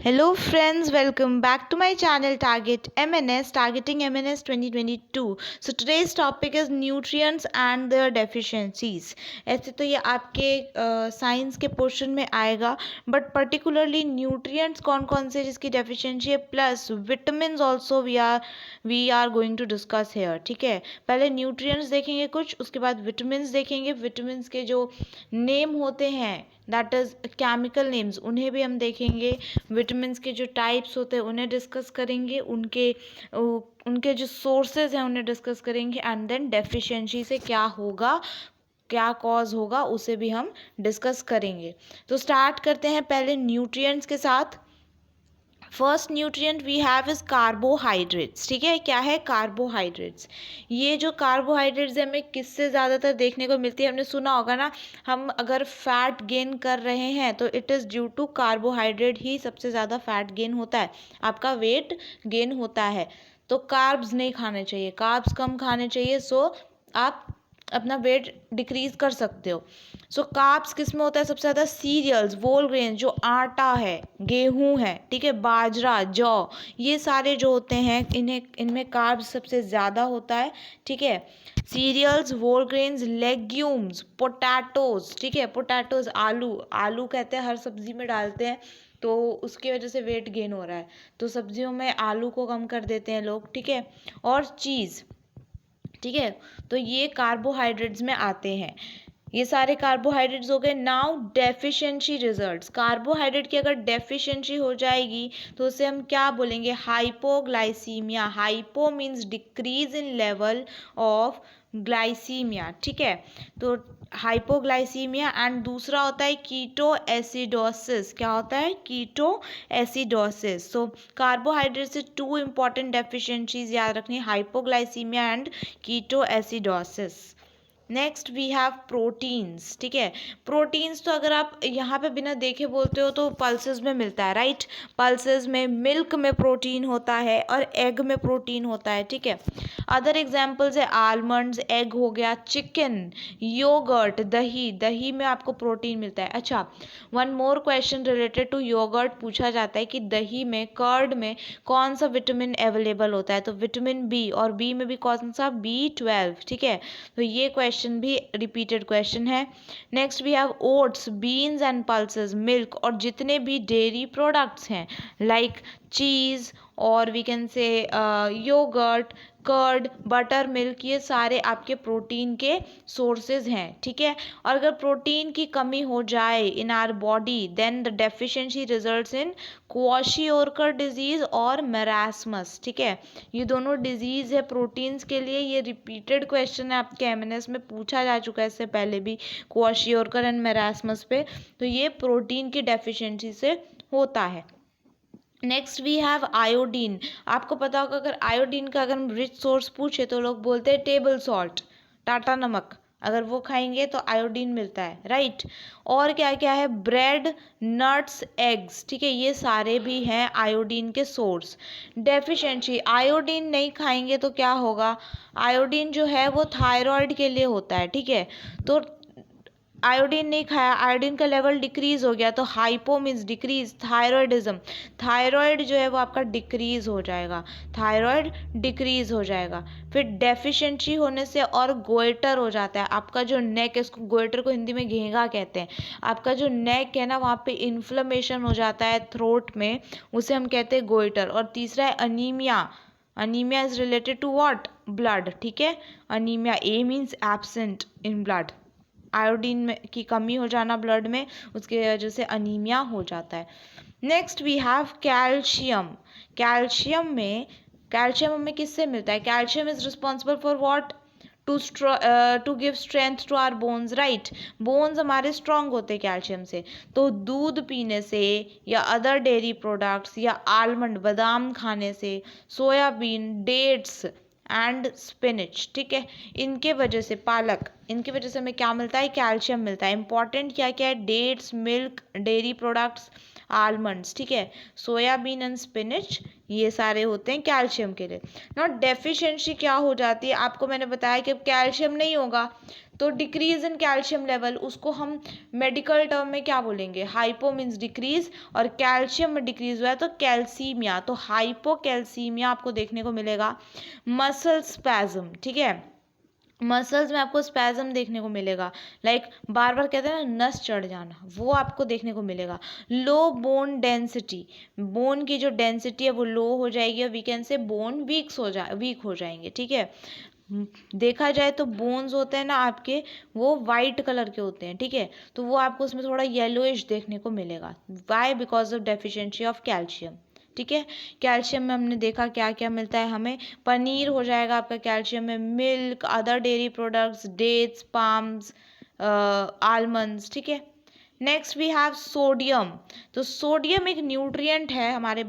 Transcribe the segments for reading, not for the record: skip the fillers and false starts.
Hello friends, welcome back to my channel Targeting MNS 2022. So today's topic is nutrients and their deficiencies. ऐसे तो ये आपके science के portion में आएगा, बट पर्टिकुलरली न्यूट्रिएंट्स कौन कौन से जिसकी डेफिशिएंसी है, plus vitamins also we are going to discuss here. ठीक है, पहले न्यूट्रिएंट्स देखेंगे कुछ, उसके बाद विटामिन्स देखेंगे. विटामिन्स के जो नेम होते हैं, दैट इज़ केमिकल नेम्स, उन्हें भी हम देखेंगे. विटामिन्स के जो टाइप्स होते हैं उन्हें डिस्कस करेंगे, उनके जो सोर्सेज हैं उन्हें डिस्कस करेंगे. एंड देन डेफिशिएंसी से क्या होगा, क्या कॉज होगा, उसे भी हम डिस्कस करेंगे. तो स्टार्ट करते हैं पहले न्यूट्रिएंट्स के साथ. First nutrient we have is carbohydrates. ठीक है, क्या है कार्बोहाइड्रेट्स. ये जो कार्बोहाइड्रेट्स है हमें किससे ज़्यादातर देखने को मिलती है, हमने सुना होगा ना, हम अगर फैट गेन कर रहे हैं तो it is due to carbohydrate ही सबसे ज़्यादा फैट गेन होता है, आपका वेट गेन होता है. तो कार्ब्स नहीं खाने चाहिए, कार्ब्स कम खाने चाहिए. सो आप अपना वेट डिक्रीज कर सकते हो. सो कार्ब्स किस में होता है सबसे ज़्यादा, सीरियल्स, वोल ग्रेन, जो आटा है, गेहूं है, ठीक है, बाजरा, जौ, ये सारे जो होते हैं इनमें कार्ब्स सबसे ज़्यादा होता है. ठीक है, सीरियल्स, वोल ग्रेन्स, लेग्यूम्स, पोटैटोज. ठीक है, पोटैटोज, आलू, आलू कहते हैं हर सब्जी में डालते हैं, तो उसकी वजह से वेट गेन हो रहा है, तो सब्जियों में आलू को कम कर देते हैं लोग. ठीक है, और चीज़. ठीक है, तो ये कार्बोहाइड्रेट्स में आते हैं. ये सारे कार्बोहाइड्रेट्स हो गए. Now deficiency results. कार्बोहाइड्रेट की अगर डेफिशिएंसी हो जाएगी तो उसे हम क्या बोलेंगे, hypoglycemia. Hypo means decrease in level of glycemia. ठीक है, तो हाइपोग्लाइसीमिया. एंड दूसरा होता है कीटो एसिडोसिस. क्या होता है, कीटो एसिडोसिस. सो कार्बोहाइड्रेट से टू इंपॉर्टेंट डेफिशिएंसीज याद रखनी, hypoglycaemia and keto acidosis. Next we have proteins. ठीक है, प्रोटीन्स तो अगर आप यहाँ पे बिना देखे बोलते हो तो पल्सेस में मिलता है, राइट. पल्सेस में, मिल्क में प्रोटीन होता है और एग में प्रोटीन होता है. ठीक है, अदर एग्जांपल्स है आलमंड्स, एग हो गया, चिकन, योगर्ट, दही. दही में आपको प्रोटीन मिलता है. अच्छा, one more question related to yoghurt पूछा जाता है कि दही में, कर्ड में कौन सा विटामिन अवेलेबल होता है, तो विटामिन बी, और बी में भी कौन सा, B12. ठीक है, तो ये क्वेश्चन भी रिपीटेड क्वेश्चन है. Next we have oats, beans and pulses, milk, और जितने भी डेयरी प्रोडक्ट्स हैं लाइक चीज़, और we can say yoghurt, curd, butter milk, ये सारे आपके प्रोटीन के सोर्सेज हैं. ठीक है, और अगर प्रोटीन की कमी हो जाए in our body then the deficiency results in kwashiorkor disease और मेरास्मस. ठीक है, ये दोनों डिजीज है प्रोटीन्स के लिए. ये रिपीटेड क्वेश्चन है आपके एमएनएस में, पूछा जा चुका है इससे पहले भी, क्वाशियोरकर एंड मेरास्मस पे. तो ये प्रोटीन की डेफिशिएंसी से होता है. Next we have iodine. आपको पता होगा अगर आयोडीन का अगर हम रिच सोर्स पूछे तो लोग बोलते हैं टेबल सॉल्ट, टाटा नमक, अगर वो खाएंगे तो आयोडीन मिलता है, राइट. और क्या क्या है, ब्रेड, नट्स, एग्स. ठीक है, ये सारे भी हैं आयोडीन के सोर्स. डेफिशिएंसी, आयोडीन नहीं खाएंगे तो क्या होगा, आयोडीन जो है वो थायराइड के लिए होता है. ठीक है, तो आयोडीन नहीं खाया, आयोडीन का लेवल डिक्रीज हो गया, तो hypo means decrease, thyroidism, thyroid जो है वो आपका डिक्रीज हो जाएगा, थायराइड डिक्रीज हो जाएगा. फिर डेफिशिएंसी होने से और गोइटर हो जाता है, आपका जो नेक है, इसको गोइटर को हिंदी में घेंगा कहते हैं, आपका जो नेक है ना वहाँ पे इन्फ्लेमेशन हो जाता है थ्रोट में, उसे हम कहते हैं गोइटर. और तीसरा है anaemia. Anaemia is related to what, blood. ठीक है, anaemia, A means absent in blood, iodine में की कमी हो जाना ब्लड में, उसकी वजह से अनीमिया हो जाता है. Next we have calcium. Calcium हमें किससे मिलता है, calcium is responsible for what, to give strength to our bones, right. Bones हमारे स्ट्रांग होते हैं कैल्शियम से. तो दूध पीने से, या अदर डेयरी प्रोडक्ट्स, या आलमंड, बादाम खाने से, सोयाबीन, डेट्स एंड स्पिनिच. ठीक है, इनके वजह से, पालक, इनकी वजह से हमें क्या मिलता है, कैल्शियम मिलता है. इंपॉर्टेंट क्या क्या है, dates, milk, dairy products, almonds. ठीक है, सोयाबीन एंड स्पिनिच, ये सारे होते हैं कैल्शियम के लिए. नॉट डेफिशिएंसी क्या हो जाती है, आपको मैंने बताया कि अब कैल्शियम नहीं होगा तो डिक्रीज इन कैल्शियम लेवल, उसको हम मेडिकल टर्म में क्या बोलेंगे, हाइपो मीन्स डिक्रीज, और कैल्शियम में डिक्रीज हुआ है तो कैल्सीमिया, तो हाइपोकैल्सीमिया आपको देखने को मिलेगा। मसल स्पैज्म, ठीक है, मसल्स में आपको स्पैज्म देखने को मिलेगा, लाइक बार बार कहते हैं ना नस चढ़ जाना, वो आपको देखने को मिलेगा। लो बोन डेंसिटी, बोन की जो डेंसिटी है वो लो हो जाएगी, और we can say bone weak हो जाएंगे, ठीक है। देखा जाए तो बोन्स होते हैं ना आपके, वो वाइट कलर के होते हैं, ठीक है, तो वो आपको उसमें थोड़ा येलोइश देखने को मिलेगा। Why? Because of deficiency of calcium, ठीक है। कैल्शियम में हमने देखा क्या क्या मिलता है हमें, पनीर हो जाएगा आपका कैल्शियम में, milk, other dairy products, dates, palms, almonds, ठीक है। Next we have sodium. तो सोडियम एक न्यूट्रिएंट है हमारे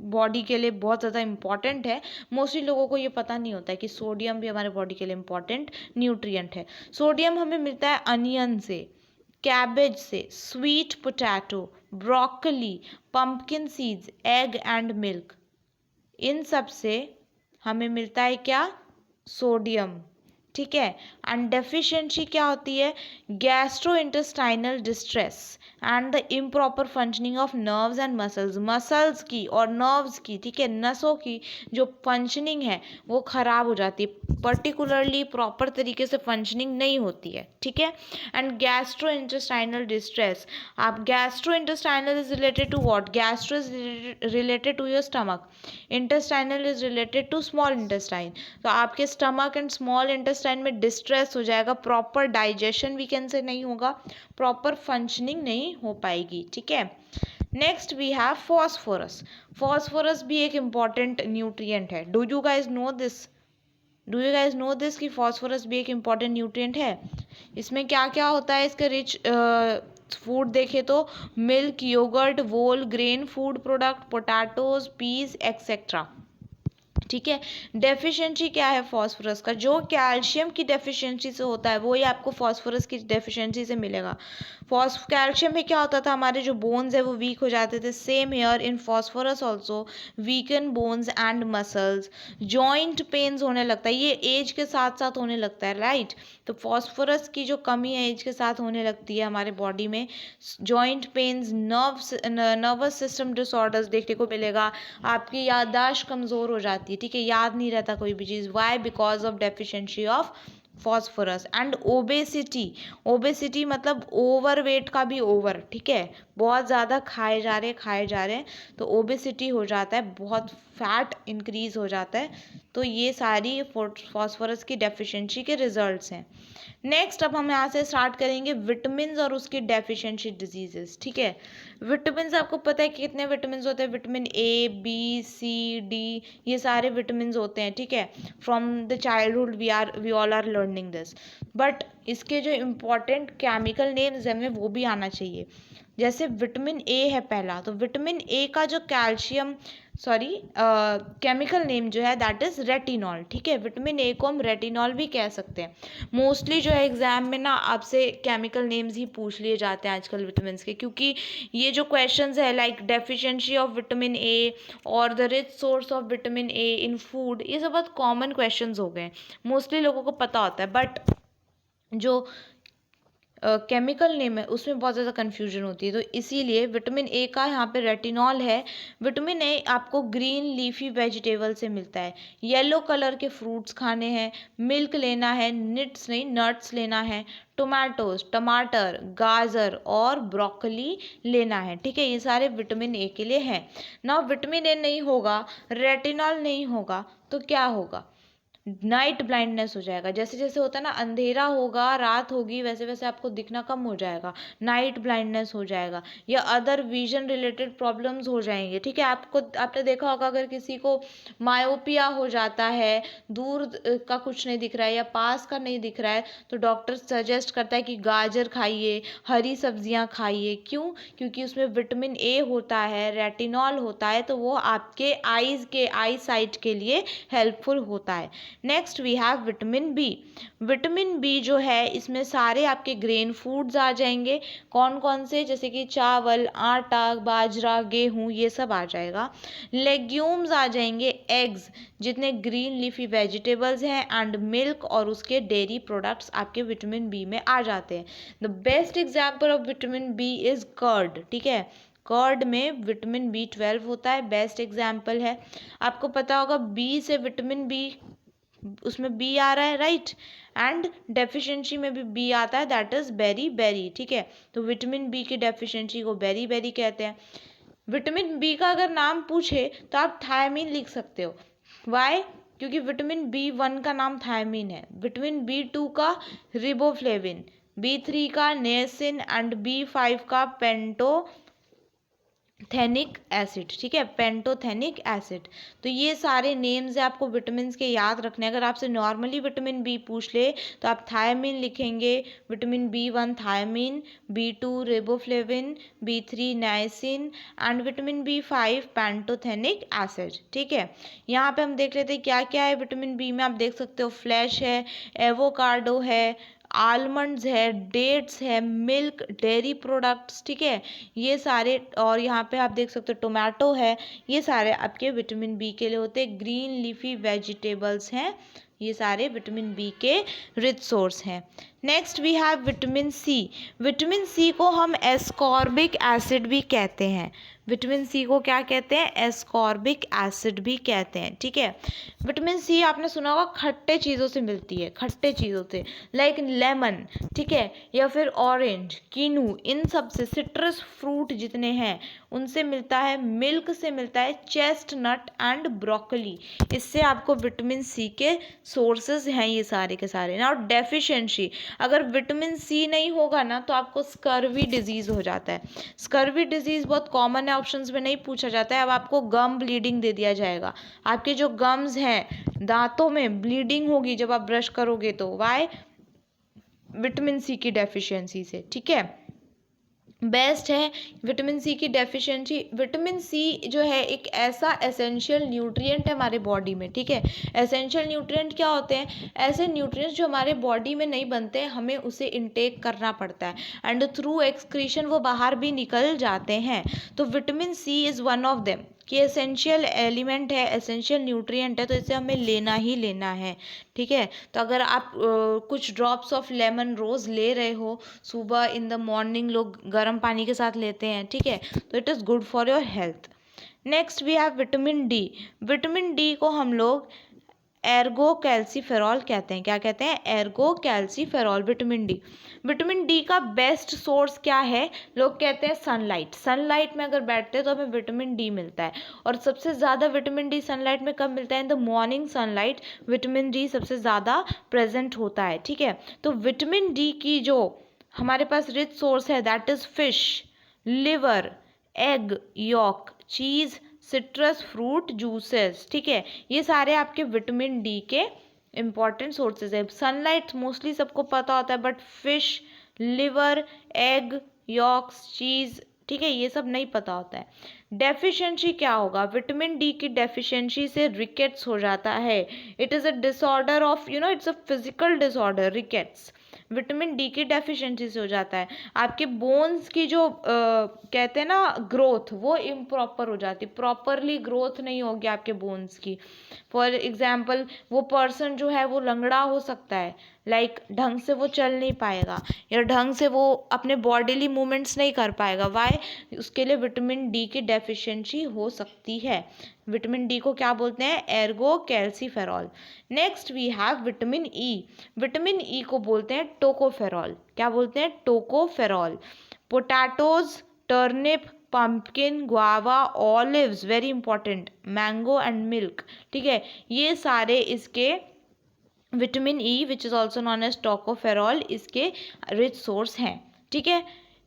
बॉडी के लिए, बहुत ज़्यादा इंपॉर्टेंट है। मोस्टली लोगों को ये पता नहीं होता है कि सोडियम भी हमारे बॉडी के लिए इंपॉर्टेंट न्यूट्रिएंट है। सोडियम हमें मिलता है अनियन से, कैबेज से, sweet potato, broccoli, pumpkin seeds, egg and milk, इन सब से हमें मिलता है क्या, सोडियम, ठीक है। एंड डेफिशिएंसी क्या होती है, gastro intestinal distress and the improper functioning of nerves and muscles, muscles की और नर्व्स की, ठीक है, नसों की जो फंक्शनिंग है वो खराब हो जाती है, पर्टिकुलरली प्रॉपर तरीके से फंक्शनिंग नहीं होती है, ठीक है। एंड गैस्ट्रो इंटेस्टाइनल डिस्ट्रेस, आप gastro intestinal is related to what, gastro is related to your stomach, intestinal is related to small intestine, तो आपके स्टमक एंड स्मॉल इंटेस्टाइन में डिस्ट्रेस हो जाएगा, प्रॉपर डाइजेशन वी कैन से नहीं होगा, proper functioning नहीं हो पाएगी, ठीक है। Next we have phosphorus. Phosphorus भी एक इम्पॉर्टेंट न्यूट्रिएंट है। Do you guys know this कि फॉस्फोरस भी एक इम्पॉर्टेंट न्यूट्रिएंट है। इसमें क्या क्या होता है, इसके रिच फूड देखे तो milk, yogurt, whole grain food product, potatoes, peas etcetera, ठीक है। डेफिशिएंसी क्या है फॉस्फोरस का, जो कैल्शियम की डेफिशिएंसी से होता है वही आपको फॉस्फोरस की डेफिशिएंसी से मिलेगा। कैल्शियम में क्या होता था, हमारे जो बोन्स है वो वीक हो जाते थे, same here in phosphorus also weaken bones and muscles, joint pains होने लगता है, ये एज के साथ साथ होने लगता है, राइट। तो फॉस्फोरस की जो कमी है एज के साथ होने लगती है हमारे बॉडी में, joint pains, nervous system disorders देखने को मिलेगा, आपकी याददाश्त कमज़ोर हो जाती है, ठीक है, याद नहीं रहता कोई भी चीज़, why? Because of deficiency of phosphorus. And obesity मतलब ओवरवेट का भी ओवर, ठीक है, बहुत ज़्यादा खाए जा रहे हैं तो ओबेसिटी हो जाता है, बहुत फैट इंक्रीज हो जाता है, तो ये सारी फॉस्फोरस की डेफिशिएंसी के रिजल्ट्स हैं। नेक्स्ट अब हम यहाँ से स्टार्ट करेंगे विटामिन और उसकी डेफिशिएंसी डिजीजेस, ठीक है। विटामिन आपको पता है कि कितने विटामिन होते हैं, vitamin A, B, C, D, ये सारे विटामिन होते हैं, ठीक है। From the childhood we all are learning this, but इसके जो इम्पोर्टेंट केमिकल नेम्स हैं हमें वो भी आना चाहिए। जैसे विटामिन ए है पहला, तो विटामिन ए का जो केमिकल नेम जो है दैट इज रेटिनॉल, ठीक है। विटामिन ए को हम रेटिनॉल भी कह सकते हैं। मोस्टली जो है एग्जाम में ना आपसे केमिकल नेम्स ही पूछ लिए जाते हैं आजकल विटामिन के, क्योंकि ये जो क्वेश्चंस है like deficiency of vitamin A और the rich source of vitamin A in food, ये सब बहुत कॉमन क्वेश्चंस हो गए, मोस्टली लोगों को पता होता है, बट जो केमिकल नेम है उसमें बहुत ज़्यादा कन्फ्यूजन होती है, तो इसीलिए विटामिन ए का यहाँ पे रेटिनॉल है। विटामिन ए आपको ग्रीन लीफी वेजिटेबल से मिलता है, येलो कलर के फ्रूट्स खाने हैं, मिल्क लेना है, नट्स लेना है, टमाटर, गाजर और ब्रोकली लेना है, ठीक है, ये सारे विटामिन ए के लिए हैं ना। विटामिन ए नहीं होगा, रेटिनॉल नहीं होगा तो क्या होगा, नाइट ब्लाइंडनेस हो जाएगा, जैसे जैसे होता है ना अंधेरा होगा, रात होगी, वैसे वैसे आपको दिखना कम हो जाएगा, नाइट ब्लाइंडनेस हो जाएगा, या अदर विजन रिलेटेड प्रॉब्लम्स हो जाएंगे, ठीक है। आपने देखा होगा अगर किसी को मायोपिया हो जाता है, दूर का कुछ नहीं दिख रहा है या पास का नहीं दिख रहा है, तो डॉक्टर सजेस्ट करता है कि गाजर खाइए, हरी सब्जियां खाइए, क्यों? क्योंकि उसमें विटामिन ए होता है, रेटिनॉल होता है, तो वो आपके आई साइट के लिए हेल्पफुल होता है। Next we have vitamin B. Vitamin B जो है इसमें सारे आपके ग्रेन फूड्स आ जाएंगे। कौन कौन से? जैसे कि चावल, आटा, बाजरा, गेहूँ, ये सब आ जाएगा। लेग्यूम्स आ जाएंगे, एग्स, जितने ग्रीन लीफी वेजिटेबल्स हैं, एंड मिल्क और उसके डेयरी प्रोडक्ट्स आपके विटामिन बी में आ जाते हैं। The best example of vitamin B is curd, ठीक है। कर्ड में विटामिन B12 होता है, बेस्ट एग्जाम्पल है। आपको पता होगा बी से विटामिन बी, उसमें बी आ रहा है, राइट। एंड डेफिशिएंसी में भी बी आता है, दैट इज बेरी बेरी, ठीक है। तो विटामिन बी की डेफिशिएंसी को बेरी बेरी कहते हैं। विटामिन बी का अगर नाम पूछे तो आप थायमीन लिख सकते हो। वाई? क्योंकि विटामिन B1 का नाम थायमीन है, विटामिन B2 का रिबोफ्लेविन, B3 का नियासिन एंड B5 का पेंटोथेनिक एसिड, ठीक है, पेंटोथेनिक एसिड। तो ये सारे नेम्स है आपको विटामिन के याद रखने। अगर आपसे नॉर्मली विटामिन बी पूछ ले तो आप थायमीन लिखेंगे, vitamin B1 thiamine, B2 riboflavin, B3 niacin and vitamin B5 pantothenic acid, ठीक है। यहाँ पे हम देख लेते हैं क्या क्या है विटामिन बी में। आप देख सकते हो फ्लैश है, एवोकाडो है, आलमंड्स है, डेट्स है, मिल्क, डेयरी प्रोडक्ट्स, ठीक है, ये सारे। और यहाँ पे आप देख सकते हो टोमेटो है, ये सारे आपके विटामिन बी के लिए होते हैं। ग्रीन लीफी वेजिटेबल्स हैं, ये सारे विटामिन बी के रिच सोर्स हैं। Next we have vitamin C. Vitamin C को हम एस्कॉर्बिक एसिड भी कहते हैं। विटामिन सी को क्या कहते हैं? एस्कॉर्बिक एसिड भी कहते हैं, ठीक है। विटामिन सी आपने सुना होगा खट्टे चीज़ों से मिलती है, खट्टे चीज़ों से, लाइक लेमन, ठीक है, या फिर ऑरेंज, कीनू, इन सब से, सिट्रस फ्रूट जितने हैं उनसे मिलता है, मिल्क से मिलता है, चेस्टनट एंड ब्रोकली, इससे आपको विटामिन सी के सोर्सेज हैं ये सारे के सारे ना। और डेफिशिएंसी, अगर विटामिन सी नहीं होगा ना तो आपको स्कर्वी डिजीज हो जाता है। स्कर्वी डिजीज बहुत कॉमन है, ऑप्शंस में नहीं पूछा जाता है। अब आपको गम ब्लीडिंग दे दिया जाएगा, आपके जो गम्स हैं, दांतों में ब्लीडिंग होगी जब आप ब्रश करोगे तो, वाई? विटामिन सी की डेफिशिएंसी से, ठीक है। बेस्ट है विटामिन सी की डेफिशिएंसी। विटामिन सी जो है एक ऐसा एसेंशियल न्यूट्रिएंट है हमारे बॉडी में, ठीक है। एसेंशियल न्यूट्रिएंट क्या होते हैं? ऐसे न्यूट्रिएंट्स जो हमारे बॉडी में नहीं बनते हैं, हमें उसे इनटेक करना पड़ता है, एंड थ्रू एक्सक्रीशन वो बाहर भी निकल जाते हैं। तो vitamin C is one of them, कि एसेंशियल एलिमेंट है, एसेंशियल न्यूट्रिएंट है, तो इसे हमें लेना ही लेना है, ठीक है। तो अगर आप कुछ ड्रॉप्स ऑफ लेमन रोज़ ले रहे हो, सुबह इन द मॉर्निंग लोग गर्म पानी के साथ लेते हैं, ठीक है, तो it is good for your health. Next we have vitamin D. Vitamin D को हम लोग एर्गो कैल्सीफेरॉल कहते हैं। क्या कहते हैं? Ergo calciferol, vitamin D. Vitamin D का बेस्ट सोर्स क्या है? लोग कहते हैं सनलाइट। सनलाइट में अगर बैठते हैं तो हमें विटामिन डी मिलता है, और सबसे ज़्यादा विटामिन डी सनलाइट में कब मिलता है? In the morning sunlight vitamin D सबसे ज़्यादा प्रेजेंट होता है, ठीक है। तो विटामिन डी की जो हमारे पास रिच सोर्स है that is fish, liver, egg yolk, cheese, citrus fruit juices, ठीक है, ये सारे आपके विटामिन डी के इम्पॉर्टेंट सोर्सेज है। सनलाइट मोस्टली सबको पता होता है, but fish, liver, egg yolks, cheese, ठीक है, ये सब नहीं पता होता है। डेफिशिएंसी क्या होगा? विटामिन डी की डेफिशिएंसी से रिकेट्स हो जाता है। It is a disorder of, it's a physical disorder, rickets vitamin D की डेफिशिएंसी से हो जाता है। आपके बोन्स की जो कहते हैं ना ग्रोथ, वो इम्प्रॉपर हो जाती है, प्रॉपरली ग्रोथ नहीं होगी आपके बोन्स की। फॉर एग्जाम्पल वो पर्सन जो है वो लंगड़ा हो सकता है, लाइक ढंग से वो चल नहीं पाएगा, या ढंग से वो अपने बॉडीली मूवमेंट्स नहीं कर पाएगा। वाई? उसके लिए विटामिन डी की डेफिशिएंसी हो सकती है। विटामिन डी को क्या बोलते हैं? Ergo calciferol. Next we have vitamin E. Vitamin E को बोलते हैं टोकोफेरॉल। क्या बोलते हैं? Tocopherol. Potatoes, turnip, pumpkin, guava, olives, very important, mango and milk, ठीक है, ये सारे इसके vitamin E which is also known as tocopherol, इसके रिच सोर्स हैं, ठीक है।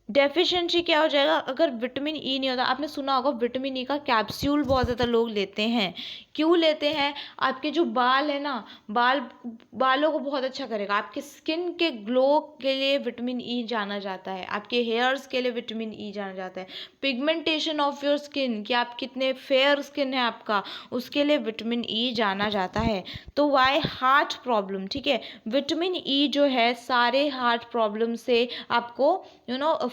डेफिशिएंसी क्या हो जाएगा अगर विटामिन ई नहीं होता। आपने सुना होगा विटामिन ई का कैप्सूल बहुत ज़्यादा लोग लेते हैं। क्यों लेते हैं? आपके जो बाल है ना, बालों को बहुत अच्छा करेगा। आपके स्किन के ग्लो के लिए विटामिन ई जाना जाता है। आपके हेयर्स के लिए विटामिन ई जाना जाता है। पिगमेंटेशन ऑफ योर स्किन, कि आप कितने फेयर स्किन है आपका, उसके लिए विटामिन ई जाना जाता है। तो वाई हार्ट प्रॉब्लम, ठीक है, विटामिन ई जो है सारे हार्ट प्रॉब्लम से आपको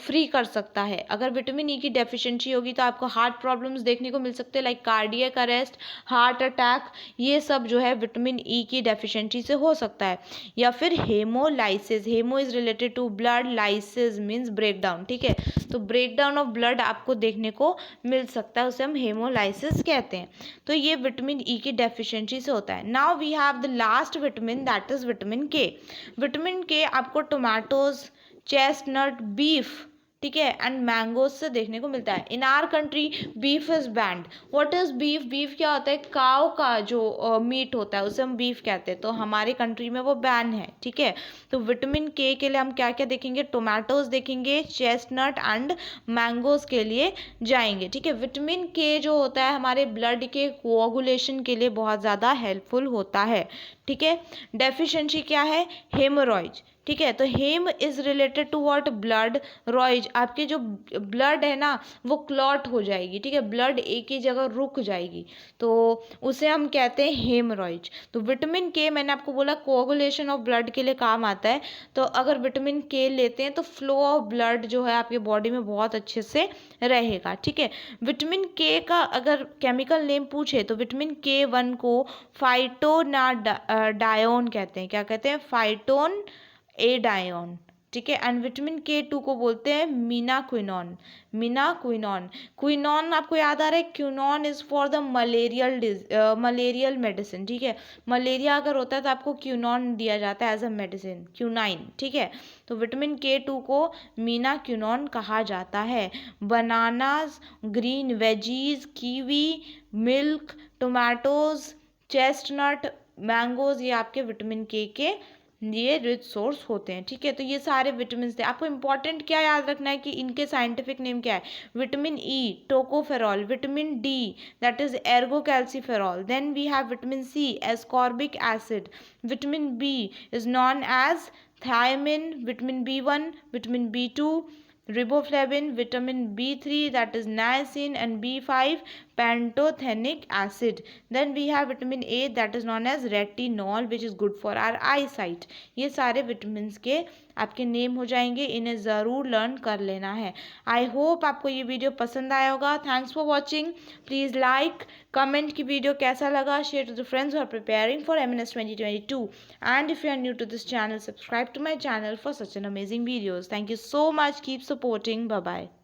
फ्री कर सकता है। अगर विटामिन ई की डेफिशिएंसी होगी तो आपको हार्ट प्रॉब्लम्स देखने को मिल सकते हैं, like cardiac arrest, heart attack, ये सब जो है विटामिन ई की डेफिशिएंसी से हो सकता है। या फिर haemolysis, haemo is related to blood, lysis means breakdown, ठीक है, तो ब्रेकडाउन ऑफ ब्लड आपको देखने को मिल सकता है, उसे हम हेमोलाइसिस कहते हैं। तो ये विटामिन ई की डेफिशिएंसी से होता है। Now we have the last vitamin, that is vitamin K. Vitamin K आपको टोमेटोज, चेस्टनट, बीफ, ठीक है, एंड मैंगोज से देखने को मिलता है। इन our country beef is band. What is beef? Beef क्या होता है? काव का जो मीट होता है उसे हम बीफ कहते हैं, तो हमारे कंट्री में वो बैन है, ठीक है। तो विटामिन के लिए हम क्या क्या देखेंगे? टोमेटोज देखेंगे, चेस्टनट एंड मैंगोज के लिए जाएंगे, ठीक है। विटामिन के जो होता है हमारे ब्लड के कोआगुलेशन के लिए बहुत ज़्यादा हेल्पफुल होता है, ठीक है। डेफिशिएंसी क्या है? हेमोरॉइड, ठीक है। तो haem is related to what? Blood. Roids, आपके जो ब्लड है ना वो क्लॉट हो जाएगी, ठीक है, ब्लड एक ही जगह रुक जाएगी, तो उसे हम कहते हैं हेमरॉइज। तो विटामिन के मैंने आपको बोला कोआगुलेशन ऑफ ब्लड के लिए काम आता है। तो अगर विटामिन के लेते हैं तो फ्लो ऑफ ब्लड जो है आपके बॉडी में बहुत अच्छे से रहेगा, ठीक है। विटामिन के का अगर केमिकल नेम पूछे तो विटामिन के वन को फाइटोनाडायोन कहते हैं। क्या कहते हैं? फाइटोन एडायोन, ठीक है। एंड विटामिन के टू को बोलते हैं मीनाक्विनॉन। मीनाक्विनॉन, क्विनॉन आपको याद आ रहा है? Quinone is for the malarial medicine, ठीक है। मलेरिया अगर होता है तो आपको क्विनॉन दिया जाता है एज अ मेडिसिन, क्यूनाइन, ठीक है। तो विटामिन के टू को मीनाक्विनॉन कहा जाता है। Bananas, green veggies, kiwi, milk, tomatoes, chestnut, mangoes, ये आपके विटामिन के ये रिच सोर्स होते हैं, ठीक है। तो ये सारे विटामिन थे। आपको इंपॉर्टेंट क्या याद रखना है कि इनके साइंटिफिक नेम क्या है? Vitamin E tocopherol, vitamin D that is ergocalciferol, then we have vitamin C ascorbic acid, vitamin B is known as thiamine, vitamin B1, vitamin B2, riboflavin, vitamin B3 that is niacin, and B5 pantothenic acid. Then we have vitamin A that is known as retinol which is good for our eyesight. ये सारे vitamins के आपके name हो जाएंगे, इन्हें ज़रूर learn कर लेना है। आई होप आपको ये वीडियो पसंद आया होगा। Thanks for watching. Please like, comment की वीडियो कैसा लगा, share to the friends who are preparing for MNS 2022, and if you are new to this channel, subscribe to my channel for such an amazing videos. Thank you so much. Keep supporting. Bye bye.